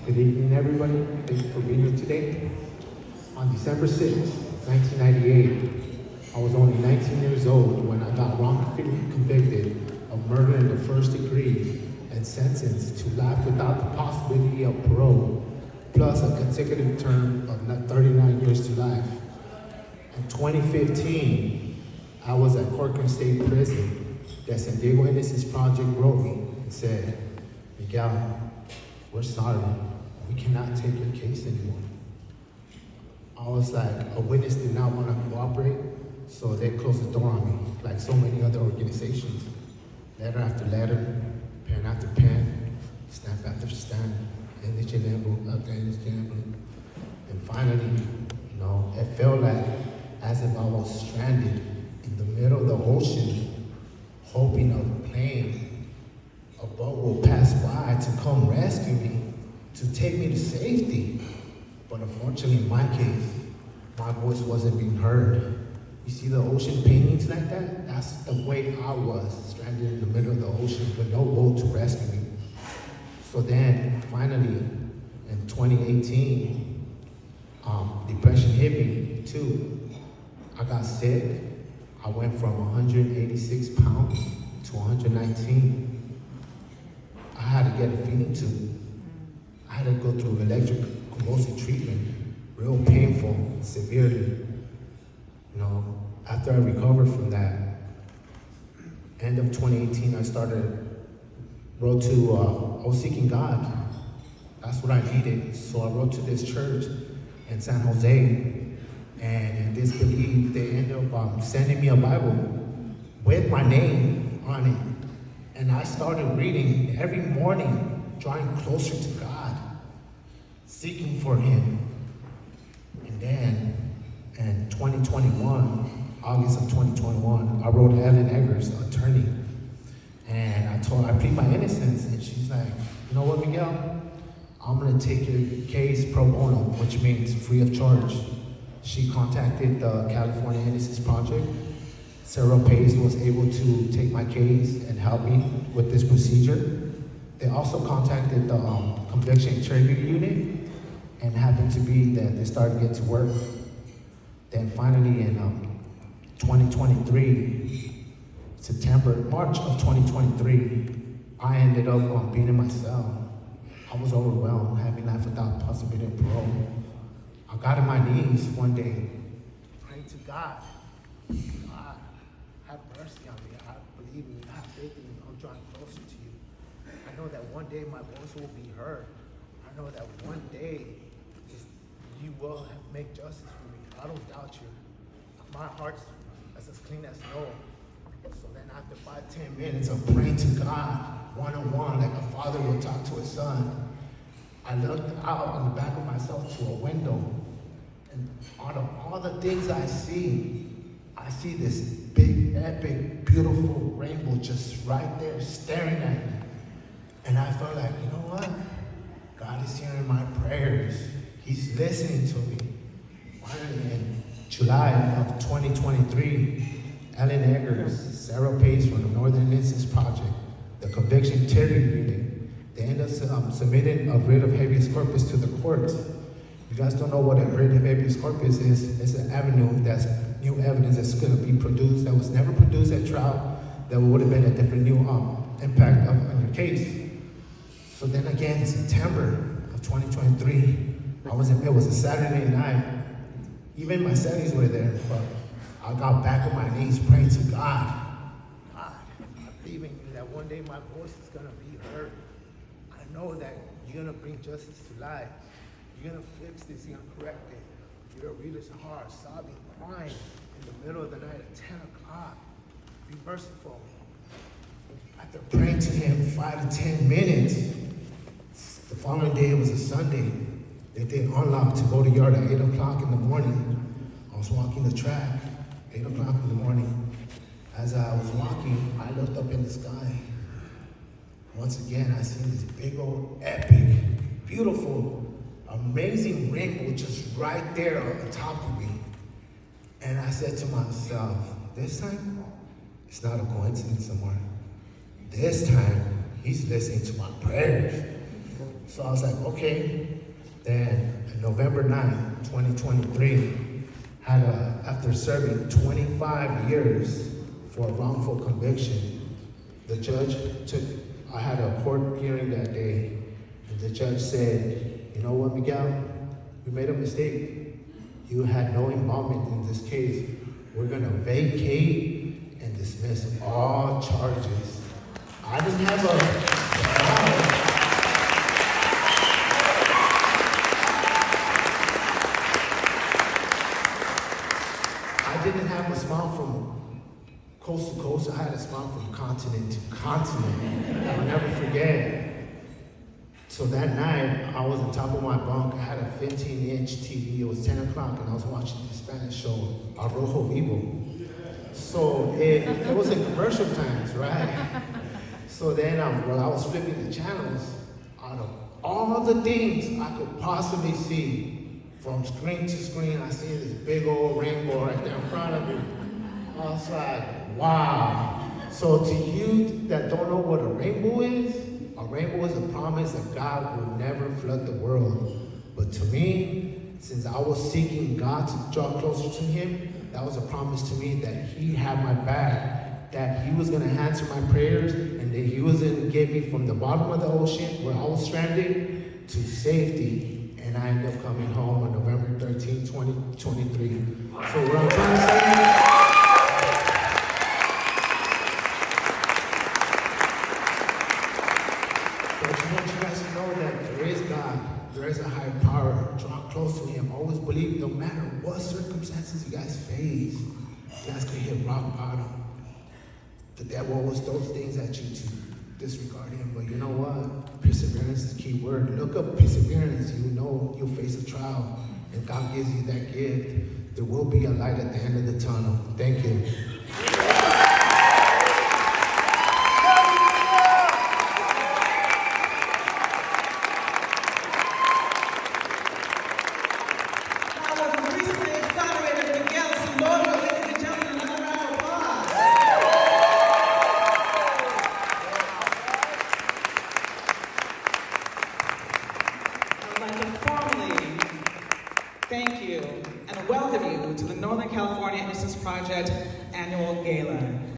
Good evening, everybody. Thank you for being here today. On December 6th, 1998, I was only 19 years old when I got wrongfully convicted of murder in the first degree and sentenced to life without the possibility of parole, plus a consecutive term of 39 years to life. In 2015, I was at Corcoran State Prison. The San Diego Innocence Project wrote me and said, "Miguel, we're sorry. We cannot take your case anymore." I was like, a witness did not want to cooperate, so they closed the door on me, like so many other organizations. Letter after letter, pen after pen, stamp after stamp, indigent envelope after indigent envelope. And finally, it felt like as if I was stranded in the middle of the ocean, hoping a plane, a boat will pass by to come rescue me, to take me to safety. But unfortunately, in my case, my voice wasn't being heard. You see the ocean paintings like that? That's the way I was, stranded in the middle of the ocean with no boat to rescue me. So then, finally, in 2018, depression hit me too. I got sick. I went from 186 pounds to 119. I had to get a feeding tube. I had to go through electroconvulsive treatment, real painful, severely. After I recovered from that, end of 2018, I was seeking God. That's what I needed. So I wrote to this church in San Jose, and in disbelief, they ended up sending me a Bible with my name on it. And I started reading every morning, drawing closer to God, seeking for Him. And then in 2021, August of 2021, I wrote Ellen Eggers, attorney, and I plead my innocence, and she's like, "You know what, Miguel? I'm gonna take your case pro bono," which means free of charge. She contacted the California Innocence Project. Sarah Pace was able to take my case and help me with this procedure. They also contacted the Conviction Charity Unit, and happened to be that they started to get to work. Then finally in 2023, March of 2023, I ended up being in my cell. I was overwhelmed, having life without possibility of parole. I got on my knees one day, praying to God, "God, have mercy on me. I believe in you. I have faith in you. I'm drawing closer to you. I know that one day my voice will be heard. I know that one day you will make justice for me. I don't doubt you. My heart's as clean as snow." So then after 5-10 minutes of praying to God, one-on-one, like a father would talk to his son, I looked out in the back of myself to a window. And out of all the things I see this big, epic, beautiful rainbow just right there staring at me. And I felt like, you know what? God is hearing my prayers. He's listening to me. Finally, in July of 2023, Ellen Eggers, Sarah Pace from the Northern Innocence Project, the Conviction Charity Unit, they ended up submitting a writ of habeas corpus to the courts. If you guys don't know what a writ of habeas corpus is, it's an avenue that's new evidence that's going to be produced that was never produced at trial, that would have been a different new impact on your case. So then again, in September of 2023, it was a Saturday night. Even my settings were there, but I got back on my knees praying to God. "God, I believe in you that one day my voice is gonna be heard. I know that you're gonna bring justice to life. You're gonna fix this, you're gonna correct it. You're a realist heart, sobbing, crying in the middle of the night at 10 o'clock. Be merciful." After praying to Him 5 to 10 minutes, the following day, it was a Sunday, that they unlocked to go to yard at 8 o'clock in the morning. I was walking the track, 8 o'clock in the morning. As I was walking, I looked up in the sky. Once again, I seen this big old, epic, beautiful, amazing rainbow just right there on the top of me. And I said to myself, this time, it's not a coincidence somewhere. This time, He's listening to my prayers. So I was like, okay. Then November 9th, 2023, after serving 25 years for a wrongful conviction, I had a court hearing that day, and the judge said, you know what, Miguel, we made a mistake. You had no involvement in this case. We're gonna vacate and dismiss all charges. I didn't have a smile from coast to coast. I had a smile from continent to continent. I'll never forget. So that night, I was on top of my bunk. I had a 15-inch TV. It was 10 o'clock, and I was watching the Spanish show, Al Rojo Vivo. So it was in commercial times, right? So then, while I was flipping the channels, out of all the things I could possibly see, from screen to screen, I see this big old rainbow right there in front of me. I was like, wow. So to you that don't know what a rainbow is a promise that God will never flood the world. But to me, since I was seeking God to draw closer to Him, that was a promise to me that He had my back, that He was going to answer my prayers, and that He was going to get me from the bottom of the ocean where I was stranded to safety. And I ended up coming home on November 13, 2023. So what I'm trying to say is, I want you guys to know that there is God, there is a higher power. Draw close to Him. Always believe no matter what circumstances you guys face, you guys can hit rock bottom. The devil always throws things at you to disregard Him, but you know what? Perseverance is the key word. Look up perseverance. You know you'll face a trial, and God gives you that gift. There will be a light at the end of the tunnel. Thank you. Thank you, and welcome you to the Northern California Innocence Project Annual Gala.